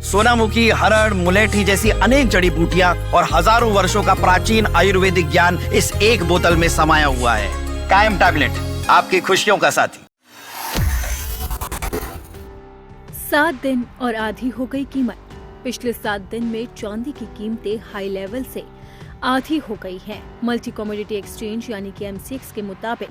सोनामुखी, हरड़, मुलेठी जैसी अनेक जड़ी बूटियां और हजारों वर्षों का प्राचीन आयुर्वेदिक ज्ञान इस एक बोतल में समाया हुआ है। कायम टैबलेट, आपकी खुशियों का साथी। 7 दिन और आधी हो गई कीमत। पिछले 7 दिन में चांदी की कीमतें हाई लेवल से आधी हो गई है। मल्टी कमोडिटी एक्सचेंज यानी कि MCX के मुताबिक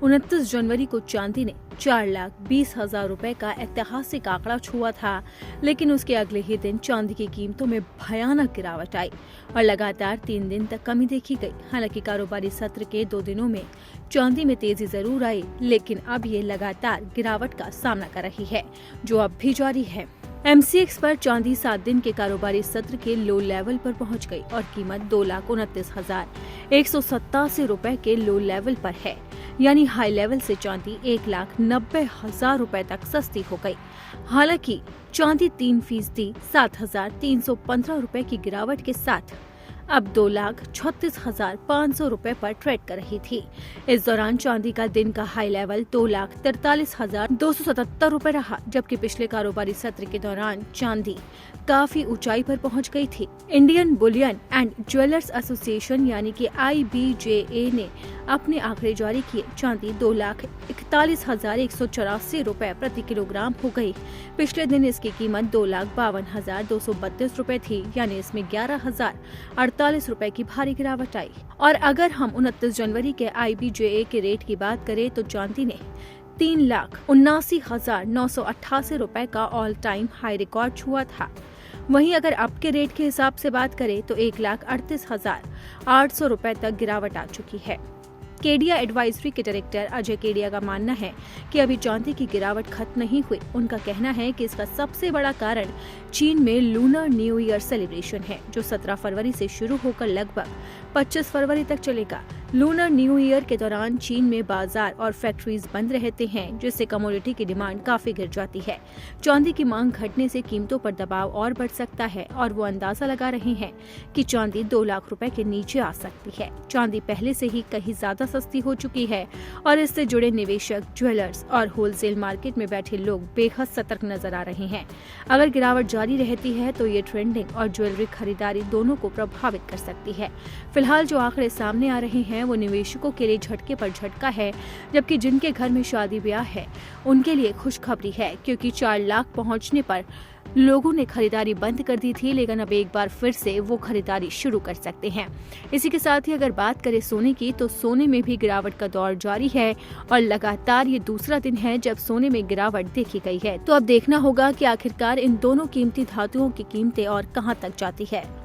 29 जनवरी को चांदी ने 4,20,000 रुपए का ऐतिहासिक आंकड़ा छुआ था, लेकिन उसके अगले ही दिन चांदी की कीमतों में भयानक गिरावट आई और लगातार 3 दिन तक कमी देखी गई। हालांकि कारोबारी सत्र के 2 दिनों में चांदी में तेजी जरूर आई, लेकिन अब ये लगातार गिरावट का सामना कर रही है, जो अब भी जारी है। MCX पर चांदी 7 दिन के कारोबारी सत्र के लो लेवल पर पहुंच गई और कीमत 2,29,187 रुपए के लो लेवल पर है, यानी हाई लेवल से चांदी 1,90,000 रुपए तक सस्ती हो गई। हालांकि चांदी 3% 7,315 रुपए की गिरावट के साथ अब 2,36,500 रुपए पर ट्रेड कर रही थी। इस दौरान चांदी का दिन का हाई लेवल 2,43,277 रुपए रहा, जबकि पिछले कारोबारी सत्र के दौरान चांदी काफी ऊंचाई पर पहुंच गई थी। Indian Boolean and jewellers association यानी कि IBJA ने अपने आंकड़े जारी किए। चांदी 2,41,184 रुपए प्रति किलोग्राम हो गई। पिछले दिन इसकी कीमत 2,52,232 रुपए थी, यानी इसमें 11,048 रुपए की भारी गिरावट आई। और अगर हम 29 जनवरी के IBJA के रेट की बात करें तो चांदी ने 3,79,988 रुपए का ऑल टाइम हाई रिकॉर्ड छुआ था। वहीं अगर अब के रेट के हिसाब से बात करें तो 1,38,800 रुपए तक गिरावट आ चुकी है। केडिया एडवाइजरी के डायरेक्टर अजय केडिया का मानना है कि अभी चांदी की गिरावट खत्म नहीं हुई। उनका कहना है कि इसका सबसे बड़ा कारण चीन में लूनर न्यू ईयर सेलिब्रेशन है, जो 17 फरवरी से शुरू होकर लगभग 25 फरवरी तक चलेगा। लूनर न्यू ईयर के दौरान चीन में बाजार और फैक्ट्रीज बंद रहते हैं, जिससे कमोडिटी की डिमांड काफी गिर जाती है। चांदी की मांग घटने से कीमतों पर दबाव और बढ़ सकता है और वो अंदाजा लगा रहे हैं कि चांदी 2 लाख रुपए के नीचे आ सकती है। चांदी पहले से ही कहीं ज्यादा सस्ती हो चुकी है और इससे जुड़े निवेशक, ज्वेलर्स और होलसेल मार्केट में बैठे लोग बेहद सतर्क नजर आ रहे हैं। अगर गिरावट जारी रहती है तो ये ट्रेंडिंग और ज्वेलरी खरीदारी दोनों को प्रभावित कर सकती है। फिलहाल जो आंकड़े सामने आ रहे हैं वो निवेशकों के लिए झटके पर झटका है, जबकि जिनके घर में शादी ब्याह है उनके लिए खुशखबरी है, क्योंकि 4 लाख पहुंचने पर लोगों ने खरीदारी बंद कर दी थी, लेकिन अब एक बार फिर से वो खरीदारी शुरू कर सकते हैं। इसी के साथ ही अगर बात करें सोने की, तो सोने में भी गिरावट का दौर जारी है और लगातार ये दूसरा दिन है जब सोने में गिरावट देखी गई है। तो अब देखना होगा कि आखिरकार इन दोनों कीमती धातुओं की कीमतें और कहां तक जाती है।